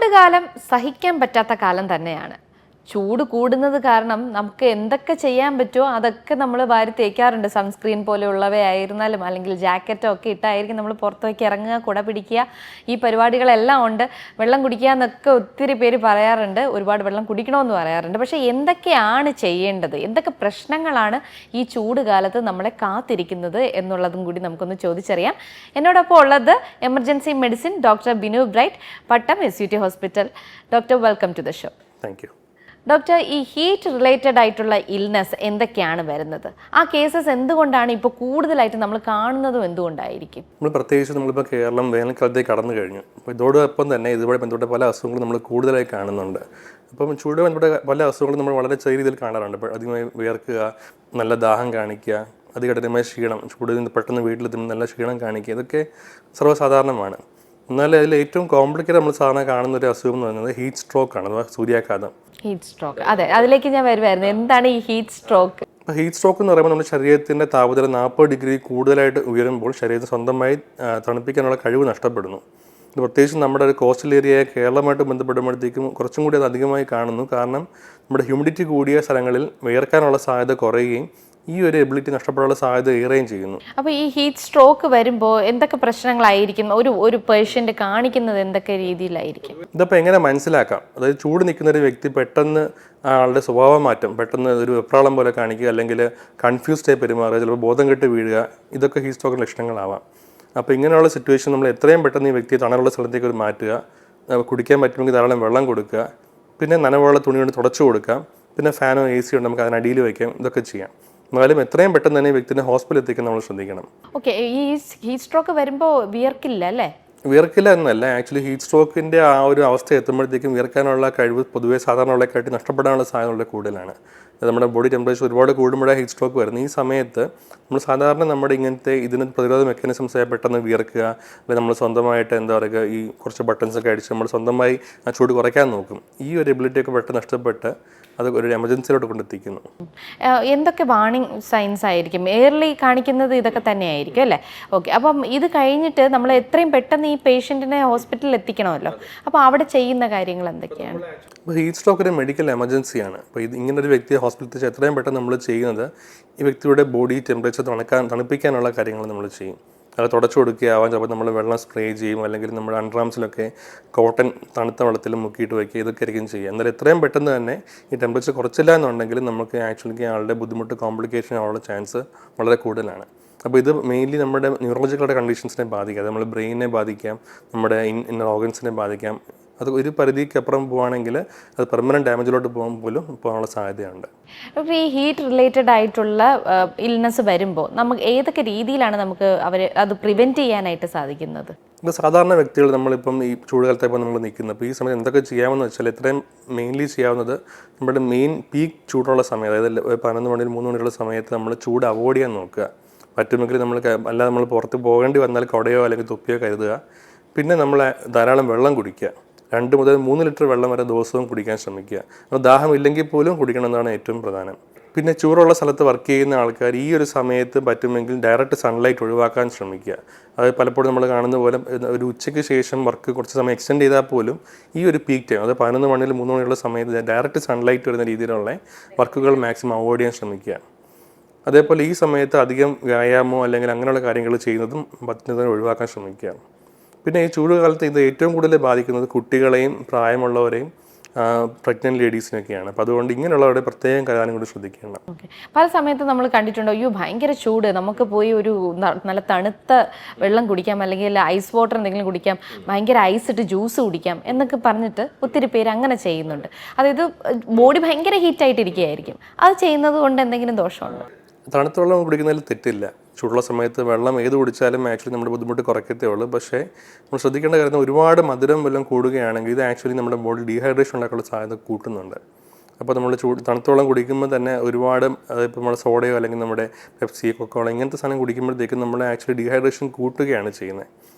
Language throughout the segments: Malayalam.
ചൂട് കാലം സഹിക്കാൻ പറ്റാത്ത കാലം തന്നെയാണ്. ചൂട് കൂടുന്നത് കാരണം നമുക്ക് എന്തൊക്കെ ചെയ്യാൻ പറ്റുമോ അതൊക്കെ നമ്മൾ വാരി തേക്കാറുണ്ട്. സൺസ്ക്രീൻ പോലെയുള്ളവയായിരുന്നാലും അല്ലെങ്കിൽ ജാക്കറ്റോ ഒക്കെ ഇട്ടായിരിക്കും നമ്മൾ പുറത്തേക്ക് ഇറങ്ങുക, കുട പിടിക്കുക, ഈ പരിപാടികളെല്ലാം ഉണ്ട്. വെള്ളം കുടിക്കുക എന്നൊക്കെ ഒത്തിരി പേര് പറയാറുണ്ട്, ഒരുപാട് വെള്ളം കുടിക്കണമെന്ന് പറയാറുണ്ട്. പക്ഷേ എന്തൊക്കെയാണ് ചെയ്യേണ്ടത്, എന്തൊക്കെ പ്രശ്നങ്ങളാണ് ഈ ചൂട് കാലത്ത് നമ്മളെ കാത്തിരിക്കുന്നത് എന്നുള്ളതും കൂടി നമുക്കൊന്ന് ചോദിച്ചറിയാം. എന്നോടൊപ്പം ഉള്ളത് emergency medicine doctor Binu Bright, Pattom SUT hospital. Doctor, welcome to the show. Thank you. Doctor, ഈ ഹീറ്റ് റിലേറ്റഡ് ആയിട്ടുള്ള ഇൽനെസ് എന്തൊക്കെയാണ് വരുന്നത്? ആ കേസസ് എന്തുകൊണ്ടാണ് ഇപ്പോൾ കൂടുതലായിട്ട് നമ്മൾ കാണുന്നതും എന്തുകൊണ്ടായിരിക്കും? പ്രത്യേകിച്ച് നമ്മളിപ്പോൾ കേരളം വേനൽക്കാലത്തേക്ക് കടന്നു കഴിഞ്ഞു. അപ്പോൾ ഇതോടൊപ്പം തന്നെ ഇതുവരെ ബന്ധപ്പെട്ട പല അസുഖങ്ങളും നമ്മൾ കൂടുതലായി കാണുന്നുണ്ട്. അപ്പം ചൂട് ബന്ധപ്പെട്ട പല അസുഖങ്ങളും നമ്മൾ വളരെ ചെറിയ രീതിയിൽ കാണാറുണ്ട്. ഇപ്പോൾ അധികമായി വിയർക്കുക, നല്ല ദാഹം കാണിക്കുക, അതികഠിനമായ ക്ഷീണം, ചൂടിൽ നിന്ന് പെട്ടെന്ന് വീട്ടിലെത്തുമ്പോൾ നല്ല ക്ഷീണം കാണിക്കുക, ഇതൊക്കെ സർവ്വസാധാരണമാണ്. എന്നാൽ അതിൽ ഏറ്റവും കോംപ്ലിക്കേറ്റഡ് നമ്മൾ സാധാരണ കാണുന്ന ഒരു അസുഖം എന്ന് പറയുന്നത് ഹീറ്റ് സ്ട്രോക്ക് ആണ്, അഥവാ സൂര്യാഘാതം. ഹീറ്റ് സ്ട്രോക്ക്, അതെ, അതിലേക്ക് ഞാൻ വരുമായിരുന്നു. എന്താണ് ഈ ഹീറ്റ് സ്ട്രോക്ക്? ഹീറ്റ് സ്ട്രോക്ക് എന്ന് പറയുമ്പോൾ നമ്മുടെ ശരീരത്തിൻ്റെ താപനില 40 ഡിഗ്രി കൂടുതലായിട്ട് ഉയരുമ്പോൾ ശരീരത്തെ സ്വന്തമായി തണുപ്പിക്കാനുള്ള കഴിവ് നഷ്ടപ്പെടുന്നു. ഇത് പ്രത്യേകിച്ച് നമ്മുടെ ഒരു കോസ്റ്റൽ ഏരിയയായ കേരളമായിട്ട് ബന്ധപ്പെടുമ്പോഴത്തേക്കും കുറച്ചും കൂടി അത് അധികമായി കാണുന്നു. കാരണം നമ്മുടെ ഹ്യൂമിഡിറ്റി കൂടിയ സ്ഥലങ്ങളിൽ വിയർക്കാനുള്ള സാധ്യത കുറയുകയും ഈ ഒരു എബിലിറ്റി നഷ്ടപ്പെടാനുള്ള സാധ്യത ഏറെയും ചെയ്യുന്നു. അപ്പോൾ ഈ ഹീറ്റ് സ്ട്രോക്ക് വരുമ്പോൾ എന്തൊക്കെ പ്രശ്നങ്ങളായിരിക്കും ഒരു പേഷ്യൻ്റ് കാണിക്കുന്നത്, എന്തൊക്കെ രീതിയിലായിരിക്കും? ഇതപ്പോൾ എങ്ങനെ മനസ്സിലാക്കാം? അതായത് ചൂട് നിൽക്കുന്ന ഒരു വ്യക്തി പെട്ടെന്ന് ആളുടെ സ്വഭാവ മാറ്റം, പെട്ടെന്ന് ഒരു വെപ്രാളം പോലെ കാണിക്കുക, അല്ലെങ്കിൽ കൺഫ്യൂസ്ഡായി പെരുമാറുക, ചിലപ്പോൾ ബോധം കെട്ട് വീഴുക, ഇതൊക്കെ ഹീറ്റ് സ്ട്രോക്കിൻ്റെ ലക്ഷണങ്ങളാവാം. അപ്പോൾ ഇങ്ങനെയുള്ള സിറ്റുവേഷൻ നമ്മൾ എത്രയും പെട്ടെന്ന് ഈ വ്യക്തിയെ തണലുള്ള സ്ഥലത്തേക്ക് ഒരു മാറ്റുക, കുടിക്കാൻ പറ്റുമെങ്കിൽ ധാരാളം വെള്ളം കൊടുക്കുക, പിന്നെ നനവുള്ള തുണി കൊണ്ട് തുടച്ചു കൊടുക്കാം, പിന്നെ ഫാനോ AC യോ നമുക്ക് അതിനടിയിൽ വയ്ക്കാം, ഇതൊക്കെ ചെയ്യാം. എന്നാലും എത്രയും പെട്ടെന്ന് തന്നെ വ്യക്തിനെ ഹോസ്പിറ്റലിൽ എത്തിക്കാൻ നമ്മൾ ശ്രദ്ധിക്കണം. ഓക്കെ, ഈ ഹീറ്റ് സ്ട്രോക്ക് വരുമ്പോൾ വിയർക്കില്ല അല്ലേ? വിയർക്കില്ല എന്നല്ല, ആക്ച്വലി ഹീറ്റ് സ്ട്രോക്കിൻ്റെ ആ ഒരു അവസ്ഥ എത്തുമ്പോഴത്തേക്കും വിയർക്കാനുള്ള കഴിവ് പൊതുവേ സാധാരണയുള്ളക്കാട്ടി നഷ്ടപ്പെടാനുള്ള സാധ്യത കൂടുതലാണ്. നമ്മുടെ ബോഡി ടെമ്പറേച്ചർ ഒരുപാട് കൂടുമ്പോഴാണ് ഹീറ്റ് സ്ട്രോക്ക് വരുന്നത്. ഈ സമയത്ത് നമ്മൾ സാധാരണ നമ്മുടെ ഇങ്ങനത്തെ ഇതിന് പ്രതിരോധ മെക്കാനിസംസ് ആയി പെട്ടെന്ന് വിയർക്കുക, അല്ലെങ്കിൽ നമ്മൾ സ്വന്തമായിട്ട് എന്താ പറയുക, ഈ കുറച്ച് ബട്ടൺസ് ഒക്കെ അടിച്ച് നമ്മൾ സ്വന്തമായി ആ ചൂട് കുറയ്ക്കാൻ നോക്കും. ഈ ഒരു എബിലിറ്റിയൊക്കെ പെട്ടെന്ന് നഷ്ടപ്പെട്ട് അത് ഒരു എമർജൻസിയിലോട്ട് കൊണ്ടെത്തിക്കുന്നു. എന്തൊക്കെ വാർണിംഗ് സൈൻസ് ആയിരിക്കും? എയർലി കാണിക്കുന്നത് ഇതൊക്കെ തന്നെയായിരിക്കും അല്ലേ? ഓക്കെ, അപ്പം ഇത് കഴിഞ്ഞിട്ട് നമ്മൾ എത്രയും പെട്ടെന്ന് ഈ പേഷ്യൻറ്റിനെ ഹോസ്പിറ്റലിൽ എത്തിക്കണമല്ലോ, അപ്പോൾ അവിടെ ചെയ്യുന്ന കാര്യങ്ങൾ എന്തൊക്കെയാണ്? ഹീറ്റ് സ്ട്രോക്ക് ഒരു മെഡിക്കൽ എമർജൻസിയാണ്. അപ്പോൾ ഇങ്ങനൊരു വ്യക്തിയെ ഹോസ്പിറ്റലിൽ എത്തിച്ച് എത്രയും പെട്ടെന്ന് നമ്മൾ ചെയ്യുന്നത് ഈ വ്യക്തിയുടെ ബോഡി ടെമ്പറേച്ചർ തണുപ്പിക്കാനുള്ള കാര്യങ്ങൾ നമ്മൾ ചെയ്യും. അത് തുടച്ചു കൊടുക്കുകയാവാം, ചിലപ്പോൾ നമ്മൾ വെള്ളം സ്പ്രേ ചെയ്യും, അല്ലെങ്കിൽ നമ്മുടെ അണ്ടർആംസിലൊക്കെ കോട്ടൺ തണുത്ത വെള്ളത്തിൽ മുക്കിയിട്ട് വയ്ക്കുക, ഇതൊക്കെ ആയിരിക്കും ചെയ്യുക. എന്നാൽ എത്രയും പെട്ടെന്ന് തന്നെ ഈ ടെമ്പറേച്ചർ കുറച്ചില്ല എന്നുണ്ടെങ്കിൽ നമുക്ക് ആക്ച്വലി ആളുടെ ബുദ്ധിമുട്ട്, കോംപ്ലിക്കേഷൻ ആവാനുള്ള ചാൻസ് വളരെ കൂടുതലാണ്. അപ്പോൾ ഇത് മെയിൻലി നമ്മുടെ ന്യൂറോളജിക്കൽ കണ്ടീഷൻസിനെ ബാധിക്കാം, അത് നമ്മുടെ ബ്രെയിനിനെ ബാധിക്കാം, നമ്മുടെ ഇന്നർ ഓർഗൻസിനെ ബാധിക്കാം. അത് ഒരു പരിധിക്കപ്പുറം പോവുകയാണെങ്കിൽ അത് പെർമനൻറ്റ് ഡാമേജിലോട്ട് പോകാനുള്ള സാധ്യതയുണ്ട്. അപ്പോൾ ഈ ഹീറ്റ് റിലേറ്റഡ് ആയിട്ടുള്ള ഇൽനെസ് വരുമ്പോൾ നമുക്ക് ഏതൊക്കെ രീതിയിലാണ് നമുക്ക് അത് പ്രിവെൻറ്റ് ചെയ്യാനായിട്ട് സാധിക്കുന്നത്? ഇപ്പോൾ സാധാരണ വ്യക്തികൾ നമ്മളിപ്പം ഈ ചൂടുകാലത്തെ ഇപ്പോൾ നമ്മൾ നിൽക്കുന്നത്, അപ്പോൾ ഈ സമയത്ത് എന്തൊക്കെ ചെയ്യാമെന്ന് വെച്ചാൽ ഇത്രയും മെയിൻലി ചെയ്യാവുന്നത് നമ്മുടെ മെയിൻ പീക്ക് ചൂടുള്ള സമയം, അതായത് 11 മണി 3 മണിയുള്ള സമയത്ത് നമ്മൾ ചൂട് അവോയ്ഡ് ചെയ്യാൻ നോക്കുക. പറ്റുമെങ്കിൽ അല്ലാതെ നമ്മൾ പുറത്ത് പോകേണ്ടി വന്നാൽ കുടയോ അല്ലെങ്കിൽ തൊപ്പിയോ കരുതുക. പിന്നെ നമ്മൾ ധാരാളം വെള്ളം കുടിക്കുക, 2 മുതൽ 3 ലിറ്റർ വെള്ളം വരെ ദിവസവും കുടിക്കാൻ ശ്രമിക്കുക. അപ്പോൾ ദാഹം ഇല്ലെങ്കിൽ പോലും കുടിക്കണമെന്നാണ് ഏറ്റവും പ്രധാനം. പിന്നെ ചൂടുള്ള സ്ഥലത്ത് വർക്ക് ചെയ്യുന്ന ആൾക്കാർ ഈ ഒരു സമയത്ത് പറ്റുമെങ്കിൽ ഡയറക്റ്റ് സൺലൈറ്റ് ഒഴിവാക്കാൻ ശ്രമിക്കുക. അത് പലപ്പോഴും നമ്മൾ കാണുന്ന പോലെ ഒരു ഉച്ചയ്ക്ക് ശേഷം വർക്ക് കുറച്ച് സമയം എക്സ്റ്റെൻഡ് ചെയ്താൽ പോലും ഈ ഒരു പീക്ക് ടൈം, അത് 11 മണിയിൽ 3 മണിയുള്ള സമയത്ത് ഡയറക്റ്റ് സൺലൈറ്റ് വരുന്ന രീതിയിലുള്ള വർക്കുകൾ മാക്സിമം അവോയ്ഡ് ചെയ്യാൻ ശ്രമിക്കുക. അതേപോലെ ഈ സമയത്ത് അധികം വ്യായാമമോ അല്ലെങ്കിൽ അങ്ങനെയുള്ള കാര്യങ്ങൾ ചെയ്യുന്നതും പറ്റുന്നതിന് ഒഴിവാക്കാൻ ശ്രമിക്കുക. പിന്നെ ഈ ചൂടുകാലത്ത് ഇത് ഏറ്റവും കൂടുതൽ ബാധിക്കുന്നത് കുട്ടികളെയും പ്രായമുള്ളവരെയും പ്രഗ്നൻറ്റ് ലേഡീസിനൊക്കെയാണ്. അപ്പോൾ അതുകൊണ്ട് ഇങ്ങനെയുള്ളവരുടെ പ്രത്യേകം കാര്യം കൂടി ശ്രദ്ധിക്കണം. ഓക്കെ, പല സമയത്ത് നമ്മൾ കണ്ടിട്ടുണ്ടോ, അയ്യോ ഭയങ്കര ചൂട്, നമുക്ക് പോയി ഒരു നല്ല തണുത്ത വെള്ളം കുടിക്കാം, അല്ലെങ്കിൽ ഐസ് വാട്ടർ എന്തെങ്കിലും കുടിക്കാം, ഭയങ്കര ഐസ് ഇട്ട് ജ്യൂസ് കുടിക്കാം എന്നൊക്കെ പറഞ്ഞിട്ട് ഒത്തിരി പേര് അങ്ങനെ ചെയ്യുന്നുണ്ട്. അതായത് ബോഡി ഭയങ്കര ഹീറ്റായിട്ടിരിക്കുകയായിരിക്കും. അത് ചെയ്യുന്നത് കൊണ്ട് എന്തെങ്കിലും ദോഷമുണ്ടോ? തണുത്ത വെള്ളം കുടിക്കുന്നതിൽ തെറ്റില്ല. ചൂടുള്ള സമയത്ത് വെള്ളം ഏത് കുടിച്ചാലും ആക്ച്വലി നമ്മുടെ ബുദ്ധിമുട്ട് കുറയ്ക്കത്തേ ഉള്ളൂ. പക്ഷേ നമ്മൾ ശ്രദ്ധിക്കേണ്ട കാര്യം, ഒരുപാട് മധുരം വല്ലതും കൂടുകയാണെങ്കിൽ ഇത് ആക്ച്വലി നമ്മുടെ ബോഡി ഡീഹൈഡ്രേഷൻ ഉണ്ടാക്കാനുള്ള സാധ്യത കൂട്ടുന്നുണ്ട്. അപ്പോൾ നമ്മൾ തണുത്ത വെള്ളം കുടിക്കുമ്പോൾ തന്നെ ഒരുപാട്, അതിപ്പോൾ നമ്മുടെ സോഡയോ അല്ലെങ്കിൽ നമ്മുടെ പെപ്സി, കൊക്കോള ഇങ്ങനത്തെ സാധനം കുടിക്കുമ്പോഴത്തേക്കും നമ്മൾ ആക്ച്വലി ഡീഹൈഡ്രേഷൻ കൂട്ടുകയാണ് ചെയ്യുന്നത്.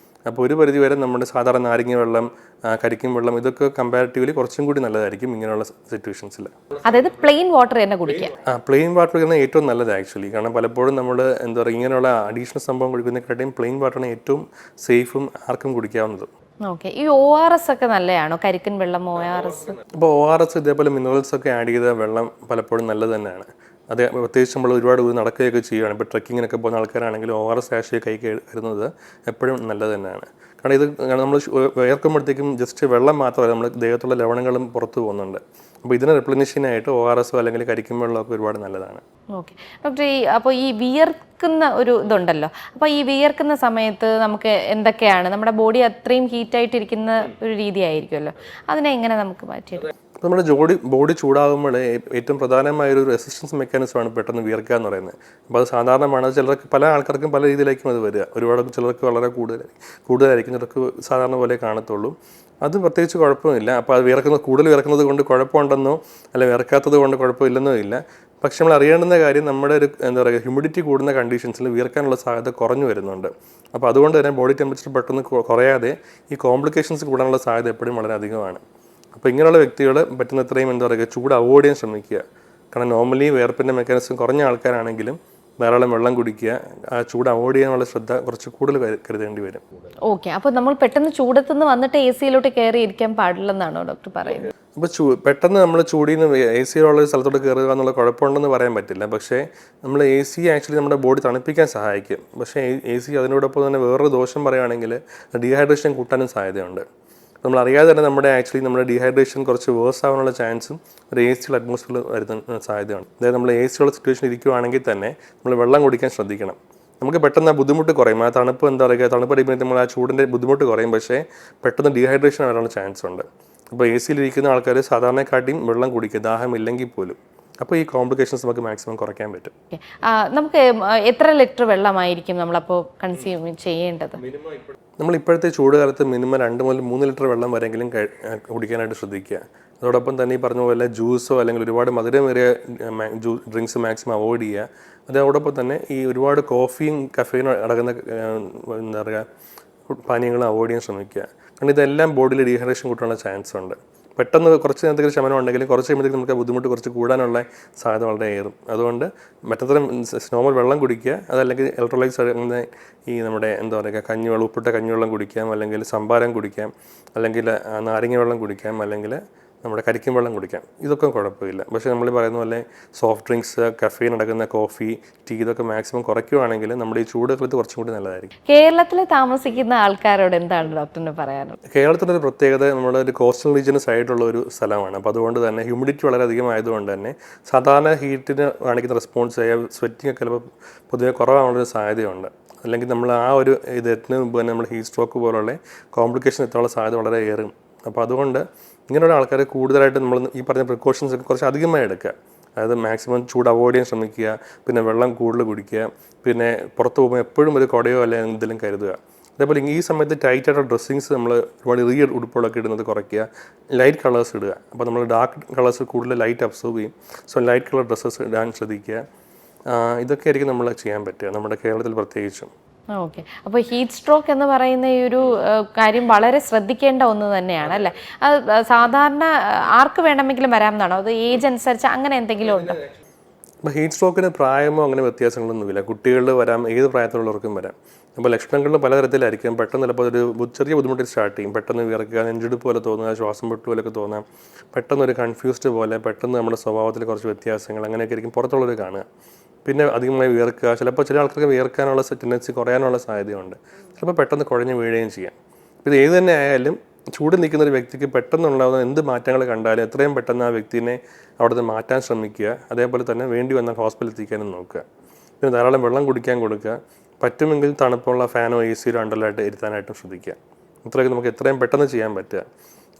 അപ്പോൾ ഒരു പരിധി വരെ നമ്മുടെ സാധാരണ നാരങ്ങ വെള്ളം, കരിക്കും വെള്ളം ഇതൊക്കെ കമ്പാരിറ്റീവ്ലി കുറച്ചും കൂടി നല്ലതായിരിക്കും ഇങ്ങനെയുള്ള സിറ്റുവേഷൻസിൽ. അതായത് പ്ലെയിൻ വാട്ടർ തന്നെ കുടിക്കുക. പ്ലെയിൻ വാട്ടർ കുടിക്കുന്നത് ഏറ്റവും നല്ലത് ആക്ച്വലി. കാരണം പലപ്പോഴും നമ്മൾ എന്താ പറയുക, ഇങ്ങനെയുള്ള അഡീഷണൽ സംഭവം കുടിക്കുന്നതിനെക്കാട്ടിയും പ്ലെയിൻ വാട്ടറാണ് ഏറ്റവും സേഫും ആർക്കും കുടിക്കാവുന്നത്. ഓക്കെ. ഈ ORS ഒക്കെ നല്ലതാണോ? കരിക്കൻ വെള്ളം, ORS? അപ്പോൾ ORS ഇതേപോലെ മിനറൽസ് ഒക്കെ ആഡ് ചെയ്ത വെള്ളം പലപ്പോഴും നല്ലത് തന്നെയാണ്. അത് പ്രത്യേകിച്ച് നമ്മൾ ഒരുപാട് ദൂരം നടക്കുകയൊക്കെ ചെയ്യുകയാണ്. ഇപ്പോൾ ട്രക്കിങ്ങിനൊക്കെ പോകുന്ന ആൾക്കാരാണെങ്കിൽ ORS ആശയ കൈ കരുതുന്നത് എപ്പോഴും നല്ലത് തന്നെയാണ്. കാരണം ഇത് നമ്മൾ വിയർക്കുമ്പോഴത്തേക്കും ജസ്റ്റ് വെള്ളം മാത്രമല്ല, നമ്മൾ ദേഹത്തുള്ള ലവണങ്ങളും പുറത്തു പോകുന്നുണ്ട്. അപ്പോൾ ഇതിന് റിപ്ലനിഷിനായിട്ട് ORS അല്ലെങ്കിൽ കരിക്കും വെള്ളമൊക്കെ ഒരുപാട് നല്ലതാണ്. ഓക്കെ ഡോക്ടർ, അപ്പോൾ ഈ വിയർക്കുന്ന ഒരു ഇതുണ്ടല്ലോ, അപ്പോൾ ഈ വിയർക്കുന്ന സമയത്ത് നമുക്ക് എന്തൊക്കെയാണ്, നമ്മുടെ ബോഡി അത്രയും ഹീറ്റായിട്ടിരിക്കുന്ന ഒരു രീതി ആയിരിക്കുമല്ലോ, അതിനെ എങ്ങനെ നമുക്ക് മാറ്റിയെടുക്കാം? നമ്മുടെ ബോഡി ചൂടാകുമ്പോൾ ഏറ്റവും പ്രധാനമായൊരു റെസിസ്റ്റൻസ് മെക്കാനിസമാണ് പെട്ടെന്ന് വിയർക്കുക എന്ന് പറയുന്നത്. അപ്പോൾ അത് സാധാരണമാണ്. ചിലർക്ക് പല ആൾക്കാർക്കും പല രീതിയിലായിരിക്കും അത് വരിക. ഒരുപാട് ചിലർക്ക് വളരെ കൂടുതലായിരിക്കും, ചിലർക്ക് സാധാരണ പോലെ കാണത്തുള്ളൂ. അത് പ്രത്യേകിച്ച് കുഴപ്പമില്ല. അപ്പോൾ അത് കൂടുതൽ വിയർക്കുന്നത് കൊണ്ട് കുഴപ്പമുണ്ടെന്നോ അല്ല വിയർക്കാത്തത് കൊണ്ട് കുഴപ്പമില്ലെന്നോ ഇല്ല. പക്ഷെ നമ്മൾ അറിയേണ്ടുന്ന കാര്യം, നമ്മുടെ ഒരു എന്താ പറയുക, ഹ്യൂമിഡിറ്റി കൂടുന്ന കണ്ടീഷൻസിൽ വിയർക്കാനുള്ള സാധ്യത കുറഞ്ഞു വരുന്നുണ്ട്. അപ്പോൾ അതുകൊണ്ട് തന്നെ ബോഡി ടെമ്പറേച്ചർ പെട്ടെന്ന് കുറയാതെ ഈ കോംപ്ലിക്കേഷൻസ് കൂടാനുള്ള സാധ്യത എപ്പോഴും വളരെ അധികമാണ്. അപ്പോൾ ഇങ്ങനെയുള്ള വ്യക്തികൾ പറ്റുന്നത്രയും എന്താ പറയുക, ചൂട് അവോയ്ഡ് ചെയ്യാൻ ശ്രമിക്കുക. കാരണം നോർമലി വിയർപ്പിൻ്റെ മെക്കാനിസം കുറഞ്ഞ ആൾക്കാരാണെങ്കിലും ധാരാളം വെള്ളം കുടിക്കുക, ആ ചൂട് അവോയ്ഡ് ചെയ്യാനുള്ള ശ്രദ്ധ കുറച്ച് കൂടുതൽ കരുതേണ്ടി വരും. ഓക്കെ. അപ്പോൾ നമ്മൾ പെട്ടെന്ന് ചൂടത്തുനിന്ന് വന്നിട്ട് AC-യിലോട്ട് കയറി ഇരിക്കാൻ പാടില്ലെന്നാണോ ഡോക്ടർ പറയുന്നത്? അപ്പോൾ പെട്ടെന്ന് നമ്മൾ ചൂടിൽ നിന്ന് AC-യിലുള്ള സ്ഥലത്തോട്ട് കയറുക എന്നുള്ള കുഴപ്പമുണ്ടെന്ന് പറയാൻ പറ്റില്ല. പക്ഷേ നമ്മൾ AC ആക്ച്വലി നമ്മുടെ ബോഡി തണുപ്പിക്കാൻ സഹായിക്കും. പക്ഷേ AC അതിനോടൊപ്പം തന്നെ വേറൊരു ദോഷം പറയുകയാണെങ്കിൽ ഡീഹൈഡ്രേഷൻ കൂട്ടാനും സാധ്യതയുണ്ട്. നമ്മൾ അറിയാതെ തന്നെ നമ്മുടെ ഡീഹൈഡ്രേഷൻ കുറച്ച് വേഴ്സ് ആവാനുള്ള ചാൻസും ഒരു AC-യുള്ള അറ്റ്മോസ്ഫിയറിൽ വരുന്ന സാധ്യതയാണ്. അതായത് നമ്മൾ AC-യുള്ള സിറ്റുവേഷൻ ഇരിക്കുകയാണെങ്കിൽ തന്നെ നമ്മൾ വെള്ളം കുടിക്കാൻ ശ്രദ്ധിക്കണം. നമുക്ക് പെട്ടെന്ന് ആ ബുദ്ധിമുട്ട് കുറയും. ആ തണുപ്പ് എന്താ പറയുക, തണുപ്പ് അടിക്കുമ്പോൾ നമ്മൾ ആ ചൂടിൻ്റെ ബുദ്ധിമുട്ട് കുറയും. പക്ഷേ പെട്ടെന്ന് ഡീഹൈഡ്രേഷൻ വരാനുള്ള ചാൻസ് ഉണ്ട്. അപ്പോൾ AC-യിലിരിക്കുന്ന ആൾക്കാർ സാധാരണക്കാട്ടിയും വെള്ളം കുടിക്കുക, ദാഹമില്ലെങ്കിൽ പോലും. അപ്പോൾ ഈ കോംപ്ലിക്കേഷൻസ് നമുക്ക് മാക്സിമം കുറയ്ക്കാൻ പറ്റും. നമുക്ക് എത്ര ലിറ്റർ വെള്ളമായിരിക്കും നമ്മളപ്പോൾ കൺസ്യൂം ചെയ്യേണ്ടത്? നമ്മൾ ഇപ്പോഴത്തെ ചൂടുകാലത്ത് മിനിമം 2 മുതൽ 3 ലിറ്റർ വെള്ളം വരെയെങ്കിലും കുടിക്കാനായിട്ട് ശ്രദ്ധിക്കുക. അതോടൊപ്പം തന്നെ ഈ പറഞ്ഞ പോലെ ജ്യൂസോ അല്ലെങ്കിൽ ഒരുപാട് മധുരമേറിയ ഡ്രിങ്ക്സ് മാക്സിമം അവോയ്ഡ് ചെയ്യുക. അതോടൊപ്പം തന്നെ ഈ ഒരുപാട് കോഫിയും കഫീനും അടങ്ങുന്ന എന്താ പറയുക പാനീയങ്ങളും അവോയ്ഡ് ചെയ്യാൻ ശ്രമിക്കുക. കാരണം ഇതെല്ലാം ബോഡിയിൽ ഡീഹൈഡ്രേഷൻ കൂട്ടാനുള്ള ചാൻസ് ഉണ്ട്. പെട്ടെന്ന് കുറച്ച് നേരത്തേക്ക് ശമനം ഉണ്ടെങ്കിലും കുറച്ച് കഴിയുമ്പോഴത്തേക്ക് നമുക്ക് ബുദ്ധിമുട്ട് കുറച്ച് കൂടാനുള്ള സാധ്യത വളരെ ഏറും. അതുകൊണ്ട് മറ്റത്ര നോർമൽ വെള്ളം കുടിക്കുക. അതല്ലെങ്കിൽ ഇലക്ട്രോലൈറ്റ്സ് അടങ്ങുന്ന ഈ നമ്മുടെ എന്താ പറയുക കഞ്ഞിവെള്ളം, ഉപ്പിട്ട കഞ്ഞിവെള്ളം കുടിക്കാം, അല്ലെങ്കിൽ സംഭാരം കുടിക്കാം, അല്ലെങ്കിൽ നാരങ്ങ വെള്ളം കുടിക്കാം, അല്ലെങ്കിൽ നമ്മുടെ കരിക്കും വെള്ളം കുടിക്കാം. ഇതൊക്കെ കുഴപ്പമില്ല. പക്ഷേ നമ്മൾ പറയുന്ന പോലെ സോഫ്റ്റ് ഡ്രിങ്ക്സ്, കഫീൻ അടങ്ങുന്ന കോഫി, ടീ ഇതൊക്കെ മാക്സിമം കുറയ്ക്കുകയാണെങ്കിൽ നമ്മുടെ ഈ ചൂട് കാലത്ത് കുറച്ചും കൂടി നല്ലതായിരിക്കും. കേരളത്തിൽ താമസിക്കുന്ന ആൾക്കാരോട് എന്താണ് ഡോക്ടറിന് പറയാനുള്ളത്? കേരളത്തിൻ്റെ ഒരു പ്രത്യേകത, നമ്മുടെ ഒരു കോസ്റ്റൽ റീജിയന് സൈഡുള്ള ഒരു സ്ഥലമാണ്. അപ്പോൾ അതുകൊണ്ട് തന്നെ ഹ്യൂമിഡിറ്റി വളരെ അധികമായതുകൊണ്ട് തന്നെ സാധാരണ ഹീറ്റിന് കാണിക്കുന്ന റെസ്പോൺസ് സ്വെറ്റിംഗ് ഒക്കെ ചിലപ്പോൾ പൊതുവെ കുറവാനുള്ളൊരു സാധ്യതയുണ്ട്. അല്ലെങ്കിൽ നമ്മൾ ആ ഒരു ഇതിന് മുമ്പ് തന്നെ നമ്മൾ ഹീറ്റ് സ്ട്രോക്ക് പോലുള്ള കോംപ്ലിക്കേഷൻ എത്താനുള്ള സാധ്യത വളരെ ഏറും. അപ്പോൾ അതുകൊണ്ട് ഇങ്ങനെയുള്ള ആൾക്കാരെ കൂടുതലായിട്ട് നമ്മൾ ഈ പറഞ്ഞ പ്രിക്കോഷൻസ് ഒക്കെ കുറച്ച് അധികമായി എടുക്കുക. അതായത് മാക്സിമം ചൂട് അവോയ്ഡ് ചെയ്യാൻ ശ്രമിക്കുക, പിന്നെ വെള്ളം കൂടുതൽ കുടിക്കുക, പിന്നെ പുറത്ത് പോകുമ്പോൾ എപ്പോഴും ഒരു കുടയോ അല്ലെങ്കിൽ എന്തെങ്കിലും കരുതുക. അതേപോലെ ഈ സമയത്ത് ടൈറ്റായിട്ടുള്ള ഡ്രസ്സിങ്സ് നമ്മൾ ഒരുപാട് ഉടുപ്പുകളൊക്കെ ഇടുന്നത് കുറയ്ക്കുക, ലൈറ്റ് കളേഴ്സ് ഇടുക. അപ്പോൾ നമ്മൾ ഡാർക്ക് കളേഴ്സ് കൂടുതൽ ലൈറ്റ് അബ്സോർവ് ചെയ്യും. സോ ലൈറ്റ് കളർ ഡ്രസ്സസ് ഇടാൻ ശ്രദ്ധിക്കുക. ഇതൊക്കെ ആയിരിക്കും നമ്മൾ ചെയ്യാൻ പറ്റുക നമ്മുടെ കേരളത്തിൽ പ്രത്യേകിച്ചും. ഓക്കെ. അപ്പോൾ ഹീറ്റ് സ്ട്രോക്ക് എന്ന് പറയുന്ന ഈ ഒരു കാര്യം വളരെ ശ്രദ്ധിക്കേണ്ട ഒന്ന് തന്നെയാണ് അല്ലേ? അത് സാധാരണ ആർക്ക് വേണമെങ്കിലും വരാമെന്നാണോ, അത് ഏജ് അനുസരിച്ച് അങ്ങനെ എന്തെങ്കിലും ഉണ്ടോ? അപ്പോൾ ഹീറ്റ് സ്ട്രോക്കിന് പ്രായമോ അങ്ങനെ വ്യത്യാസങ്ങളൊന്നുമില്ല. കുട്ടികളിൽ വരാം, ഏത് പ്രായത്തിലുള്ളവർക്കും വരാം. അപ്പോൾ ലക്ഷണങ്ങളിൽ പലതരത്തിലായിരിക്കും. പെട്ടെന്ന് ചിലപ്പോൾ ഒരു ചെറിയ ബുദ്ധിമുട്ട് സ്റ്റാർട്ട് ചെയ്യും. പെട്ടെന്ന് വിയർക്കുക, നെഞ്ചെടുപ്പ് പോലെ തോന്നുക, ശ്വാസം മുട്ട് പോലെയൊക്കെ തോന്നാം, പെട്ടെന്നൊരു കൺഫ്യൂസ്ഡ് പോലെ, പെട്ടെന്ന് നമ്മുടെ സ്വഭാവത്തിൽ കുറച്ച് വ്യത്യാസങ്ങൾ അങ്ങനെയൊക്കെ ആയിരിക്കും പുറത്തുള്ളവർ കാണുക. പിന്നെ അധികമായി വിയർക്കുക, ചിലപ്പോൾ ചില ആൾക്കാർക്ക് വിയർക്കാനുള്ള ടെൻഡൻസി കുറയാനുള്ള സാധ്യതയുണ്ട്. ചിലപ്പോൾ പെട്ടെന്ന് കുഴഞ്ഞ് വീഴുകയും ചെയ്യാം. ഇത് ഏത് തന്നെ ആയാലും ചൂട് നിൽക്കുന്ന ഒരു വ്യക്തിക്ക് പെട്ടെന്നുണ്ടാകുന്ന എന്ത് മാറ്റങ്ങൾ കണ്ടാലും എത്രയും പെട്ടെന്ന് ആ വ്യക്തിനെ അവിടെ നിന്ന് മാറ്റാൻ ശ്രമിക്കുക. അതേപോലെ തന്നെ വേണ്ടി വന്നാൽ ഹോസ്പിറ്റലിൽ എത്തിക്കാനും നോക്കുക. പിന്നെ ധാരാളം വെള്ളം കുടിക്കാൻ കൊടുക്കുക. പറ്റുമെങ്കിൽ തണുപ്പുള്ള ഫാനോ AC-യോ അണ്ടറിലായിട്ട് ഇരുത്താനായിട്ടും ശ്രദ്ധിക്കുക. ഇത്രയൊക്കെ നമുക്ക് എത്രയും പെട്ടെന്ന് ചെയ്യാൻ പറ്റുക.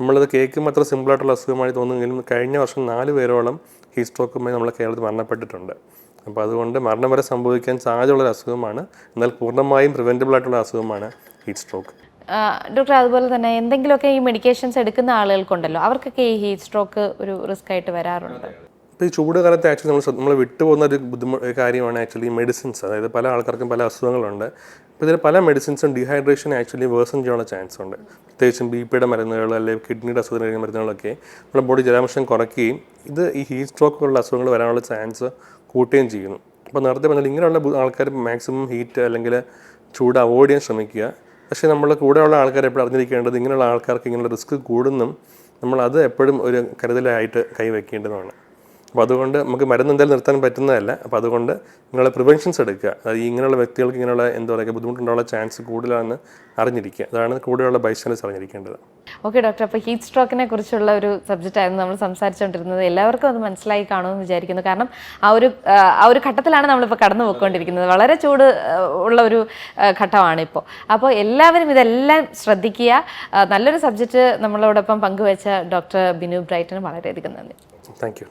നമ്മളിത് കേൾക്കുമ്പോൾ അത്ര സിമ്പിളായിട്ടുള്ള അസുഖമായി തോന്നുമെങ്കിലും കഴിഞ്ഞ വർഷം 4 പേരോളം ഹീറ്റ് സ്ട്രോക്കുമായി നമ്മളെ കേരളത്തിൽ മരണപ്പെട്ടിട്ടുണ്ട്. അപ്പോൾ അതുകൊണ്ട് മരണം വരെ സംഭവിക്കാൻ സാധ്യതയുള്ളൊരു അസുഖമാണ്. എന്നാൽ പൂർണ്ണമായും പ്രിവെൻറ്റബിൾ ആയിട്ടുള്ള അസുഖമാണ് ഹീറ്റ് സ്ട്രോക്ക്. ഡോക്ടർ, അതുപോലെ തന്നെ എന്തെങ്കിലുമൊക്കെ ഈ മെഡിക്കേഷൻസ് എടുക്കുന്ന ആളുകൾക്കുണ്ടല്ലോ, അവർക്കൊക്കെ ഈ ഹീറ്റ് സ്ട്രോക്ക് ഒരു റിസ്ക് ആയിട്ട് വരാറുണ്ട്. ഇപ്പോൾ ഈ ചൂട് കാലത്ത് ആക്ച്വലി നമ്മൾ വിട്ടുപോകുന്ന ഒരു കാര്യമാണ് ആക്ച്വലി മെഡിസിൻസ്. അതായത് പല ആൾക്കാർക്കും പല അസുഖങ്ങളുണ്ട്. അപ്പോൾ ഇതിൽ പല മെഡിസിൻസും ഡീഹൈഡ്രേഷൻ ആക്ച്വലി വേഴ്സൺ ചെയ്യാനുള്ള ചാൻസ് ഉണ്ട്. പ്രത്യേകിച്ചും BP-യുടെ മരുന്നുകൾ അല്ലെങ്കിൽ കിഡ്നിയുടെ അസുഖം മരുന്നുകളൊക്കെ നമ്മുടെ ബോഡി ജലാംശം കുറയ്ക്കുകയും ഇത് ഈ ഹീറ്റ് സ്ട്രോക്ക് പോലുള്ള അസുഖങ്ങൾ വരാനുള്ള ചാൻസ് കൂട്ടുകയും ചെയ്യുന്നു. അപ്പോൾ നേരത്തെ പറഞ്ഞാൽ ഇങ്ങനെയുള്ള ആൾക്കാർ മാക്സിമം ഹീറ്റ് അല്ലെങ്കിൽ ചൂട് അവോയ്ഡ് ചെയ്യാൻ ശ്രമിക്കുക. പക്ഷേ നമ്മൾ കൂടെയുള്ള ആൾക്കാർ എപ്പോഴും അറിഞ്ഞിരിക്കേണ്ടത് ഇങ്ങനെയുള്ള ആൾക്കാർക്ക് ഇങ്ങനെയുള്ള റിസ്ക് കൂടുന്നും നമ്മൾ അത് എപ്പോഴും ഒരു കരുതലായിട്ട് കൈവയ്ക്കേണ്ടതാണ്. അപ്പോൾ അതുകൊണ്ട് നമുക്ക് മരുന്ന് എന്തായാലും നിർത്താൻ പറ്റുന്നതല്ല. അപ്പോൾ അതുകൊണ്ട് നിങ്ങളെ പ്രിവെൻഷൻസ് എടുക്കുക. അതായത് ഇങ്ങനെയുള്ള വ്യക്തികൾക്ക് ഇങ്ങനെയുള്ള എന്താ പറയുക ബുദ്ധിമുട്ടുണ്ടാകാനുള്ള ചാൻസ് കൂടുതലാണെന്ന് അറിഞ്ഞിരിക്കുക. അതാണ് കൂടെയുള്ള ബൈസ്റ്റാൻഡേഴ്സ് അറിഞ്ഞിരിക്കേണ്ടത്. ഓക്കെ ഡോക്ടർ, അപ്പോൾ ഹീറ്റ് സ്ട്രോക്കിനെ കുറിച്ചുള്ള ഒരു സബ്ജക്റ്റ് ആയിരുന്നു നമ്മൾ സംസാരിച്ചുകൊണ്ടിരുന്നത്. എല്ലാവർക്കും അത് മനസ്സിലായി കാണുമെന്ന് വിചാരിക്കുന്നു. കാരണം ആ ഒരു ഘട്ടത്തിലാണ് നമ്മളിപ്പോൾ കടന്നു പോയിക്കൊണ്ടിരിക്കുന്നത്. വളരെ ചൂട് ഉള്ള ഒരു ഘട്ടമാണ് ഇപ്പോൾ. അപ്പോൾ എല്ലാവരും ഇതെല്ലാം ശ്രദ്ധിക്കുക. നല്ലൊരു സബ്ജക്റ്റ് നമ്മളോടൊപ്പം പങ്കുവെച്ച ഡോക്ടർ ബിനു ബ്രൈറ്റന് വളരെയധികം നന്ദി. Thank you.